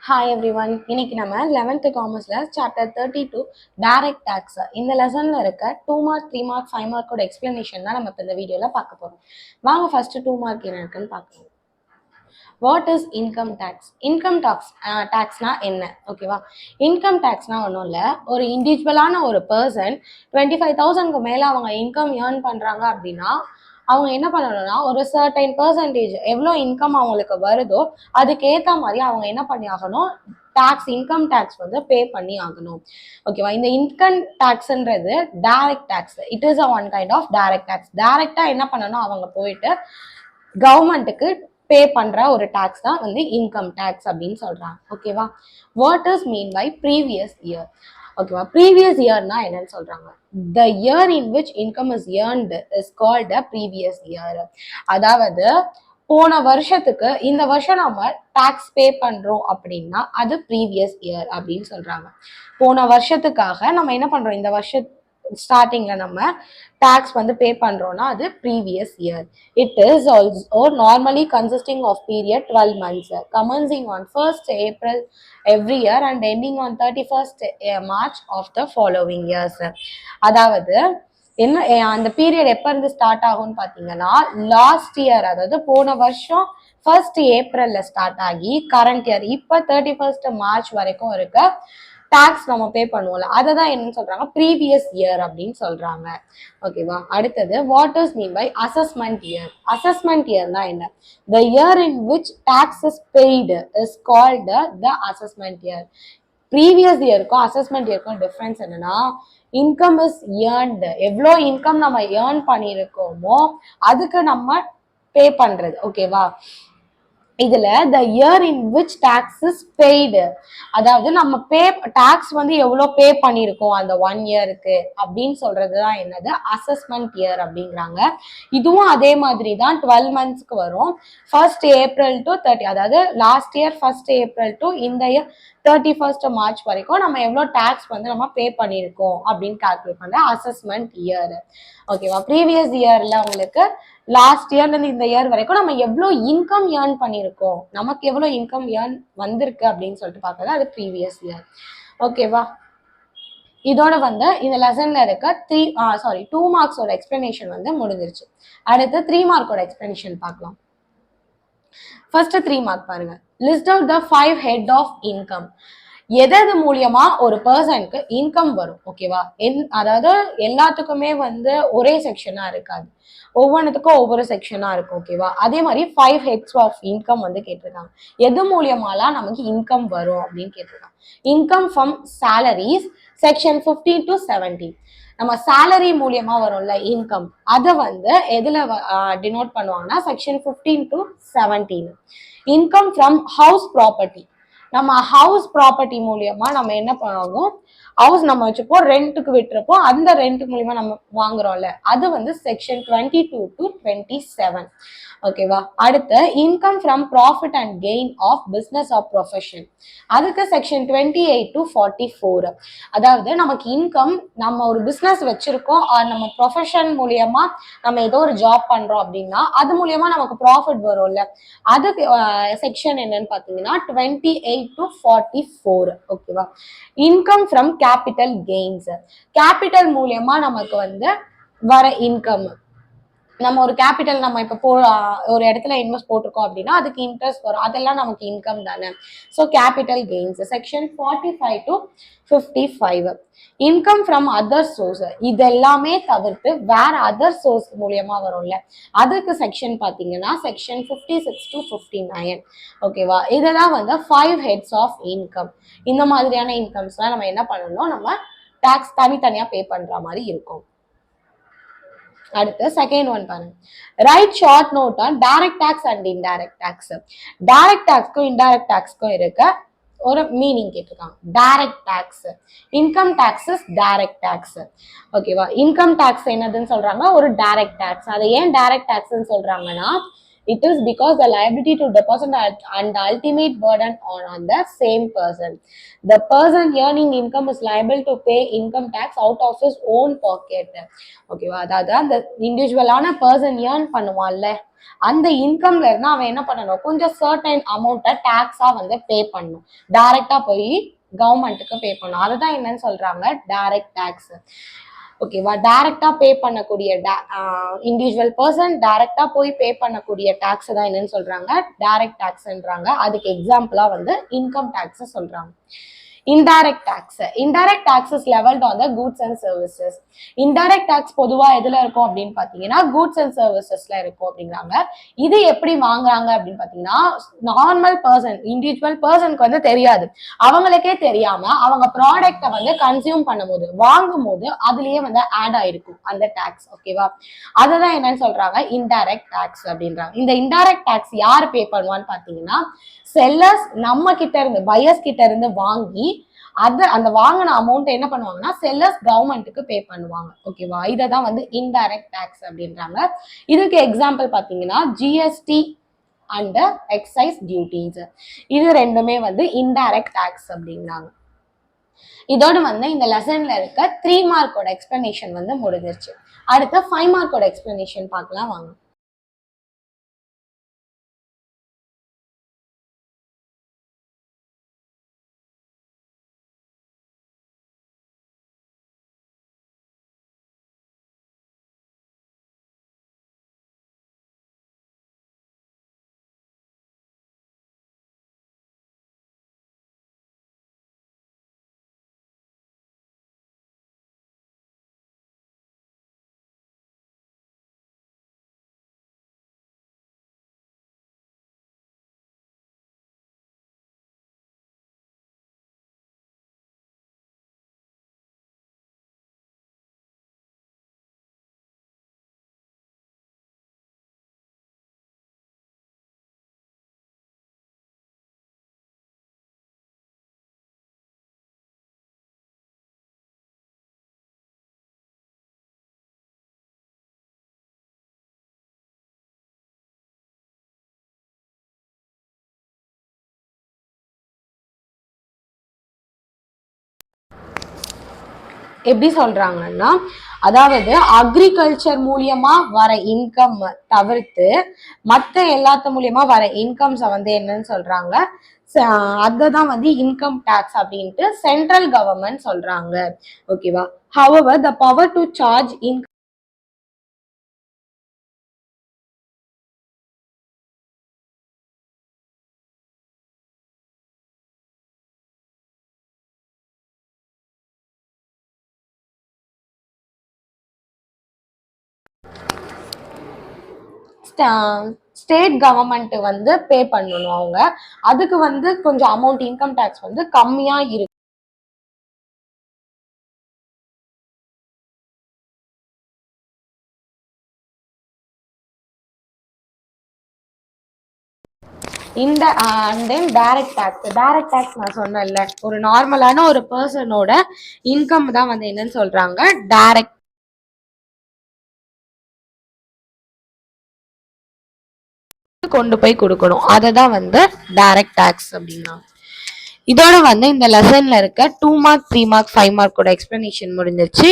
Hi everyone. இன்னைக்கு நம்ம 11th காமர்ஸ்ல chapter 32 direct tax இந்த லெசன்ல இருக்க 2 மார்க் 3 மார்க் 5 மார்க்கோட எக்ஸ்பிளனேஷன் தான் நம்ம இப்போ இந்த வீடியோல பார்க்க போறோம். வாங்க ஃபர்ஸ்ட் 2 மார்க் என்ன இருக்குன்னு பார்க்கலாம். What is income tax? Income டாக்ஸ்னா என்ன? ஓகேவா, இன்கம் டேக்ஸ்னா ஒன்றும் இல்லை, ஒரு இண்டிவிஜுவலான ஒரு பர்சன் 25,000க்கு மேலே அவங்க இன்கம் ஏர்ன் பண்ணுறாங்க அப்படின்னா அவங்க என்ன பண்ணணும்னா ஒரு சர்டைன் பர்சன்டேஜ் எவ்வளோ இன்கம் அவங்களுக்கு வருதோ அதுக்கேற்ற மாதிரி அவங்க என்ன பண்ணி ஆகணும், இன்கம் டேக்ஸ் வந்து பே பண்ணி ஆகணும். ஓகேவா, இந்த இன்கம் டேக்ஸ்ன்றது direct tax. It is a one kind of direct tax. டைரக்டா என்ன பண்ணணும், அவங்க போயிட்டு கவர்மெண்ட்டுக்கு பே பண்ற ஒரு டேக்ஸ் தான் வந்து இன்கம் டேக்ஸ் அப்படின்னு சொல்றாங்க. ஓகேவா, what is mean by previous year? ஓகேவா, ப்ரீவியஸ் இயர்னா என்னன்னு சொல்றாங்க. The year in which income is earned is called a previous year. அதாவது போன வருஷத்துக்கு இந்த வருஷம் நம்ம டாக்ஸ் பே பண்றோம் அப்படின்னா அது ப்ரீவியஸ் இயர் அப்படின்னு சொல்றாங்க. போன வருஷத்துக்காக நம்ம என்ன பண்றோம், இந்த வருஷ ஸ்டார்டிங்ல நம்ம டாக்ஸ் வந்து பே பண்றோம்னா அது previous year. It is also normally consisting of period 12 months commencing on 1st April every year and ending on 31st March of the following years. அதாவது என்ன அந்த பீரியட் எப்ப இருந்து ஸ்டார்ட் ஆகும்னு பாத்தீங்கன்னா லாஸ்ட் இயர், அதாவது போன வருஷம் 1st April ஸ்டார்ட் ஆகி கரண்ட் இயர் இப்ப 31st March வரைக்கும் இருக்க டாக்ஸ் நம்ம பே பண்ணுவோம்ல, அதை தான் என்னன்னு சொல்றாங்க, ப்ரீவியஸ் இயர் அப்படின்னு சொல்றாங்க. ஓகேவா, அடுத்தது what is mean by assessment year? Assessment இயர்னா என்ன? The year in which tax is paid is called the assessment year. Previous இயருக்கும் அசஸ்மெண்ட் இயருக்கும் டிஃப்ரென்ஸ் என்னன்னா, இன்கம் இஸ் ஏர்ன்டு, எவ்வளோ இன்கம் நம்ம ஏர்ன் பண்ணியிருக்கோமோ அதுக்கு நம்ம பே பண்றது. ஓகேவா, இதுல the year in which tax is paid, அதாவது நம்ம டாக்ஸ் வந்து எவ்வளவு பே பண்ணிருக்கோம் அந்த 1 இயருக்கு அப்படின்னு சொல்றதுதான் என்னது, அசஸ்மெண்ட் இயர் அப்படிங்கிறாங்க. இதுவும் அதே மாதிரி தான் 12 monthsக்கு வரும். 1st April to 30, அதாவது last year 1st April to இந்த இயர் 31st March வரைக்கும் நம்ம எவ்வளவு டாக்ஸ் வந்து நம்ம பே பண்ணிருக்கோம் அப்படின்னு கால்குலேட் பண்ற அசஸ்மெண்ட் இயர். ஓகேவா, ப்ரீவியஸ் இயர்ல உங்களுக்கு லாஸ்ட் இயர்ல இருந்து இந்த இயர் வரைக்கும் நம்ம எவ்வளவு இன்கம் ஏர்ன் பண்ணிருக்கோம், நமக்கு எவ்வளவு இன்கம் ஏர்ன் வந்திருக்கு அப்படின்னு சொல்லிட்டு பார்க்கறது அது ப்ரீவியஸ் இயர். ஓகேவா, இதோட வந்து இந்த லெசன்ல இருக்க 2 மார்க்ஸோட எக்ஸ்பிளனேஷன் வந்து முடிஞ்சிருச்சு. அடுத்து 3 மார்க்கோட எக்ஸ்பிளனேஷன் பார்க்கலாம். ஃபர்ஸ்ட் 3 மார்க் பாருங்க. List out the 5 head of income. எது மூலியமா ஒரு பர்சனுக்கு இன்கம் வரும்? ஓகேவா, அதாவது எல்லாத்துக்குமே வந்து ஒரே செக்ஷனா இருக்காது, ஒவ்வொன்றுத்துக்கும் ஒவ்வொரு செக்ஷனா இருக்கும். ஓகேவா, அதே மாதிரி 5 ஹெட்ஸ் ஆஃப் இன்கம் வந்து கேட்டிருக்காங்க. எது மூலியமாலாம் நமக்கு இன்கம் வரும் அப்படின்னு கேட்டிருக்காங்க. Income from salaries section 15 to 17. நம்ம சேலரி மூலியமா வரும்ல இன்கம், அதை வந்து எதுல டினோட் பண்ணுவாங்கன்னா section 15 to 17. Income from house property, நம்ம ஹவுஸ் ப்ராப்பர்ட்டி மூலியமா நம்ம என்ன பண்ணுவோம், ஹவுஸ் நம்ம வச்சுப்போம், ரெண்ட்டுக்கு விட்டுருப்போ அந்த ரெண்ட் மூலியமா நம்ம வாங்குறோம்ல, அது வந்து செக்ஷன் 22 to 27. ஓகேவா, அடுத்து income from profit and gain of business of profession, அதுக்கு செக்ஷன் 28 to 44. அதாவது நமக்கு இன்கம், நம்ம ஒரு பிஸ்னஸ் வச்சிருக்கோம், நம்ம ப்ரொஃபஷன் மூலியமா நம்ம ஏதோ ஒரு ஜாப் பண்றோம் அப்படின்னா அது மூலியமா நமக்கு ப்ராஃபிட் வரும்ல, அதுக்கு செக்ஷன் என்னன்னு பாத்தீங்கன்னா 28 to 44. ஓகேவா, income from capital gains, capital மூலியமா நமக்கு வந்து வர இன்கம், நம்ம ஒரு கேபிட்டல் நம்ம இப்போ ஒரு இடத்துல இன்வெஸ்ட் போட்டிருக்கோம் அப்படின்னா அதுக்கு இன்ட்ரெஸ்ட் வரும், அதெல்லாம் நமக்கு இன்கம் தானே. So capital gains section 45 to 55. Income from other source, இது எல்லாமே தவிர்த்து வேற அதர் சோர்ஸ் மூலியமா வரும்ல, அதுக்கு செக்ஷன் பாத்தீங்கன்னா செக்ஷன் 56 to 59. ஓகேவா, இதெல்லாம் வந்து 5 ஹெட்ஸ் ஆஃப் இன்கம். இந்த மாதிரியான இன்கம்ஸ்லாம் நம்ம என்ன பண்ணணும், நம்ம டாக்ஸ் தனித்தனியா பே பண்ற மாதிரி இருக்கும். அடுத்து செகண்ட் ஒன் பாருங்க. Write short note on direct tax and indirect tax. Direct டாக்ஸ்க்கும் இன்டைரக்ட் டாக்ஸ்க்கும் இருக்க ஒரு மீனிங் கேட்டிருக்காங்க. Direct tax, income taxes direct tax. ஓகேவா, இன்கம் டாக்ஸ் என்னதுன்னு சொல்றாங்க, ஒரு டைரக்ட் டாக்ஸ். அதை ஏன் டைரக்ட் டாக்ஸ்ன்னு சொல்றாங்கன்னா, It is because the liability to deposit and the ultimate burden on the same person. The person earning income is liable to pay income tax out of his own pocket. ஓகேவா, அதாவது அந்த இண்டிவிஜுவலான person earn பண்ணுவான்ல, அந்த இன்கம்ல இருந்து அவன் என்ன பண்ணணும், கொஞ்சம் certain அமௌண்ட்டை டாக்ஸா வந்து பே பண்ணணும். டைரக்டா போய் கவர்மெண்ட்டுக்கு பே பண்ணணும். அதுதான் என்னன்னு சொல்றாங்க, டைரக்ட் டாக்ஸ். ஓகேவா, டைரக்டா பே பண்ணக்கூடிய இண்டிவிஜுவல் பர்சன் டைரக்டா போய் பே பண்ணக்கூடிய டாக்ஸ் தான் என்னன்னு சொல்றாங்க, டைரக்ட் டாக்ஸ்ன்றாங்க. அதுக்கு எக்ஸாம்பிளா வந்து இன்கம் டாக்ஸ் சொல்றாங்க. Indirect tax. Indirect tax is levied on the goods and services. Indirect tax பொதுவா எதுல இருக்கும் அப்படின்னு பாத்தீங்கன்னா கூட்ஸ் அண்ட் சர்வீசஸ்ல இருக்கும் அப்படிங்கிறாங்க. இது எப்படி வாங்குறாங்க அப்படின்னு பாத்தீங்கன்னா, நார்மல் பர்சன் இண்டிவிஜுவல் பர்சனுக்கு வந்து தெரியாது, அவங்களுக்கே தெரியாம அவங்க ப்ராடக்டை வந்து கன்சியூம் பண்ணும்போது வாங்கும் போது அதுலயே வந்து ஆட் ஆயிருக்கும் அந்த டாக்ஸ். ஓகேவா, அதுதான் என்னன்னு சொல்றாங்க, இன்டைரக்ட் டாக்ஸ் அப்படின்றாங்க. இந்த இன்டைரக்ட் டாக்ஸ் யாரு பே பண்ணுவான்னு பாத்தீங்கன்னா, செல்லர்ஸ் நம்ம கிட்ட இருந்து பையர்ஸ் கிட்ட இருந்து வாங்கி அந்த வாங்கின அமௌண்ட் என்ன பண்ணுவாங்கன்னா செல்லர்ஸ் கவர்மெண்ட்டுக்கு பே பண்ணுவாங்க. ஓகேவா, இததான் வந்து இன்டைரக்ட் டாக்ஸ் அப்படின்றாங்க. இதுக்கு எக்ஸாம்பிள் பாத்தீங்கன்னா ஜிஎஸ்டி அண்ட் எக்ஸைஸ் டியூட்டிஸ், இது ரெண்டுமே வந்து இன்டைரக்ட் டாக்ஸ் அப்படின்னாங்க. இதோடு வந்து இந்த லெசன்ல இருக்க 3 மார்க்கோட எக்ஸ்பிளனேஷன் வந்து முடிஞ்சிருச்சு. அடுத்து 5 மார்க்கோட எக்ஸ்பிளனேஷன் பார்க்கலாம் வாங்க. எப்படி சொல்றாங்கன்னா, அதாவது அக்ரிகல்ச்சர் மூலியமா வர இன்கம் தவிர்த்து மற்ற எல்லாத்த மூலியமா வர இன்கம்ஸை வந்து என்னன்னு சொல்றாங்க, அதுதான் வந்து இன்கம் டாக்ஸ் அப்படின்ட்டு சென்ட்ரல் கவர்மெண்ட் சொல்றாங்க. ஓகேவா, however the power to charge income state government வந்து பே பண்ணணும். அவங்க அதுக்கு வந்து கொஞ்சம் அமௌண்ட் இன்கம் டாக்ஸ் வந்து கம்மியா இருக்கு. இந்த அண்ட் தென் டைரக்ட் டாக்ஸ் நான் சொன்னேன்ல, ஒரு நார்மலான ஒரு பர்சனோட இன்கம் தான் வந்து என்னன்னு சொல்றாங்க, டைரக்ட் கொண்டு போய் கொடுக்கணும், அதை தான் வந்து டைரக்ட் டாக்ஸ் அப்படின்னா. இதோட வந்து இந்த லெசன்ல இருக்க 2 மார்க் 3 மார்க் 5 மார்க்கோட எக்ஸ்பிளனேஷன் முடிஞ்சிருச்சு.